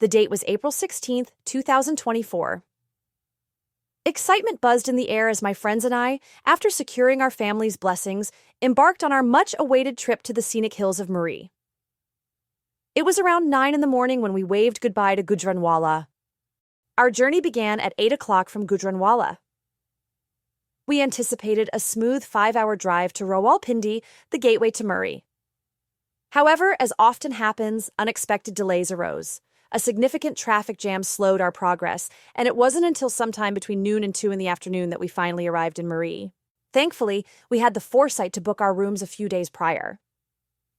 The date was April 16th, 2024. Excitement buzzed in the air as my friends and I, after securing our family's blessings, embarked on our much-awaited trip to the scenic hills of Marie. It was around 9 in the morning when we waved goodbye to Gujranwala. Our journey began at 8 o'clock from Gujranwala. We anticipated a smooth 5-hour drive to Rawalpindi, the gateway to Murray. However, as often happens, unexpected delays arose. A significant traffic jam slowed our progress, and it wasn't until sometime between noon and 2 in the afternoon that we finally arrived in Marie. Thankfully, we had the foresight to book our rooms a few days prior.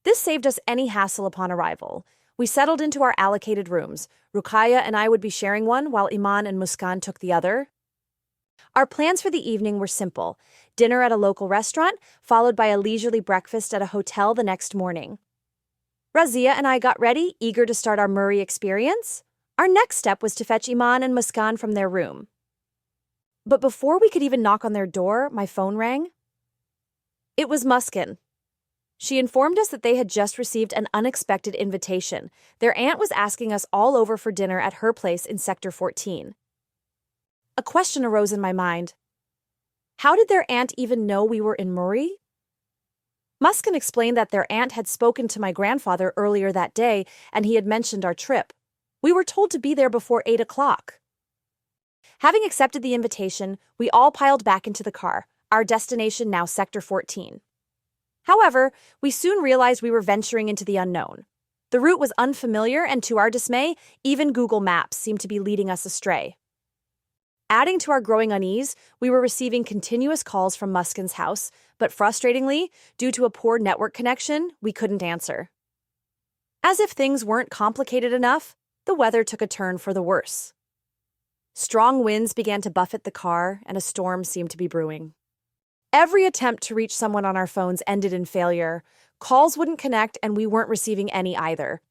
This saved us any hassle upon arrival. We settled into our allocated rooms. Ruqayya and I would be sharing one, while Iman and Muskan took the other. Our plans for the evening were simple: dinner at a local restaurant, followed by a leisurely breakfast at a hotel the next morning. Razia and I got ready, eager to start our Murray experience. Our next step was to fetch Iman and Muskan from their room. But before we could even knock on their door, my phone rang. It was Muskan. She informed us that they had just received an unexpected invitation. Their aunt was asking us all over for dinner at her place in Sector 14. A question arose in my mind. How did their aunt even know we were in Murray? Muskan explained that their aunt had spoken to my grandfather earlier that day, and he had mentioned our trip. We were told to be there before 8 o'clock. Having accepted the invitation, we all piled back into the car, our destination now Sector 14. However, we soon realized we were venturing into the unknown. The route was unfamiliar, and to our dismay, even Google Maps seemed to be leading us astray. Adding to our growing unease, we were receiving continuous calls from Muskan's house, but frustratingly, due to a poor network connection, we couldn't answer. As if things weren't complicated enough, the weather took a turn for the worse. Strong winds began to buffet the car, and a storm seemed to be brewing. Every attempt to reach someone on our phones ended in failure. Calls wouldn't connect, and we weren't receiving any either.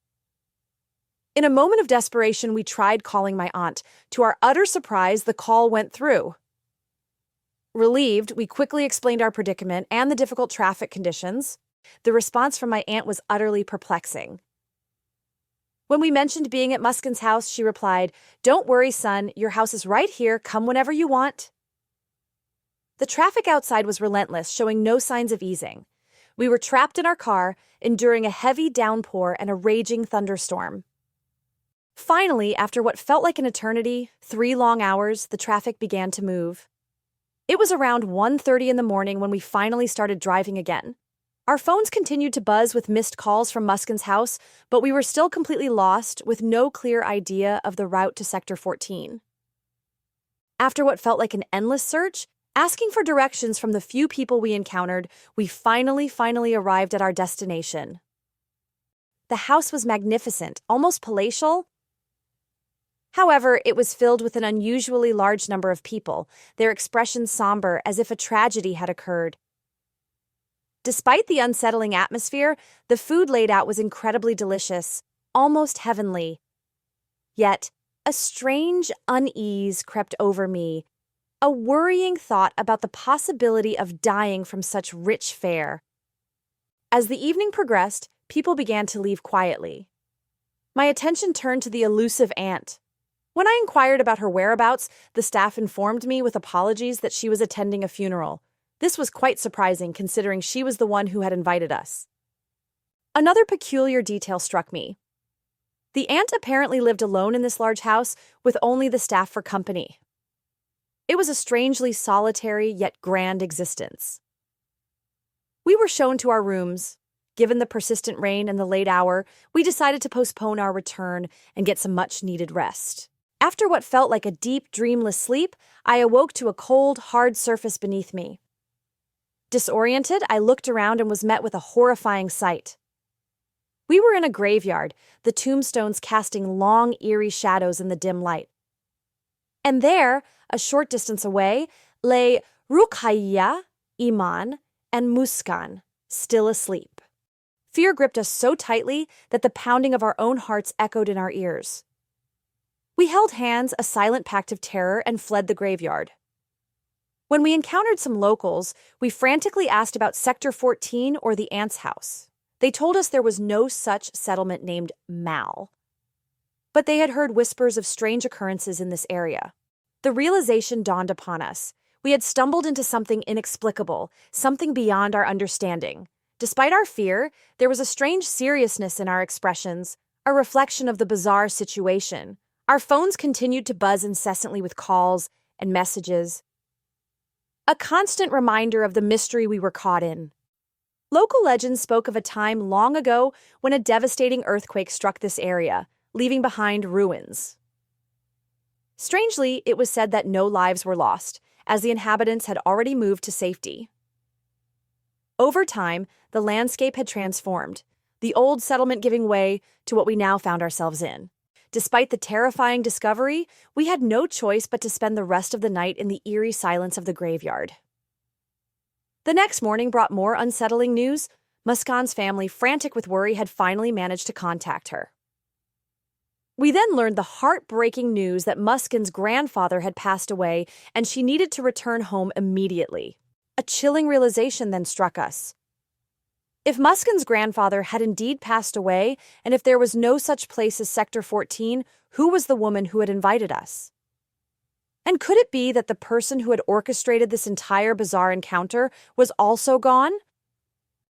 In a moment of desperation, we tried calling my aunt. To our utter surprise, the call went through. Relieved, we quickly explained our predicament and the difficult traffic conditions. The response from my aunt was utterly perplexing. When we mentioned being at Muskan's house, she replied, "Don't worry, son, your house is right here, come whenever you want." The traffic outside was relentless, showing no signs of easing. We were trapped in our car, enduring a heavy downpour and a raging thunderstorm. Finally, after what felt like an eternity, 3 long hours, the traffic began to move. It was around 1:30 in the morning when we finally started driving again. Our phones continued to buzz with missed calls from Muskan's house, but we were still completely lost, with no clear idea of the route to Sector 14. After what felt like an endless search, asking for directions from the few people we encountered, we finally arrived at our destination. The house was magnificent, almost palatial. However, it was filled with an unusually large number of people, their expressions somber, as if a tragedy had occurred. Despite the unsettling atmosphere, the food laid out was incredibly delicious, almost heavenly. Yet, a strange unease crept over me, a worrying thought about the possibility of dying from such rich fare. As the evening progressed, people began to leave quietly. My attention turned to the elusive aunt. When I inquired about her whereabouts, the staff informed me with apologies that she was attending a funeral. This was quite surprising, considering she was the one who had invited us. Another peculiar detail struck me. The aunt apparently lived alone in this large house, with only the staff for company. It was a strangely solitary yet grand existence. We were shown to our rooms. Given the persistent rain and the late hour, we decided to postpone our return and get some much-needed rest. After what felt like a deep, dreamless sleep, I awoke to a cold, hard surface beneath me. Disoriented, I looked around and was met with a horrifying sight. We were in a graveyard, the tombstones casting long, eerie shadows in the dim light. And there, a short distance away, lay Ruqayya, Iman, and Muskan, still asleep. Fear gripped us so tightly that the pounding of our own hearts echoed in our ears. We held hands, a silent pact of terror, and fled the graveyard. When we encountered some locals, we frantically asked about Sector 14 or the aunt's house. They told us there was no such settlement named Mal. but they had heard whispers of strange occurrences in this area. The realization dawned upon us. We had stumbled into something inexplicable, something beyond our understanding. Despite our fear, there was a strange seriousness in our expressions, a reflection of the bizarre situation. Our phones continued to buzz incessantly with calls and messages, a constant reminder of the mystery we were caught in. Local legends spoke of a time long ago when a devastating earthquake struck this area, leaving behind ruins. Strangely, it was said that no lives were lost, as the inhabitants had already moved to safety. Over time, the landscape had transformed, the old settlement giving way to what we now found ourselves in. Despite the terrifying discovery, we had no choice but to spend the rest of the night in the eerie silence of the graveyard. The next morning brought more unsettling news. Muskan's family, frantic with worry, had finally managed to contact her. We then learned the heartbreaking news that Muskan's grandfather had passed away and she needed to return home immediately. A chilling realization then struck us. If Muskan's grandfather had indeed passed away, and if there was no such place as Sector 14, who was the woman who had invited us? And could it be that the person who had orchestrated this entire bizarre encounter was also gone?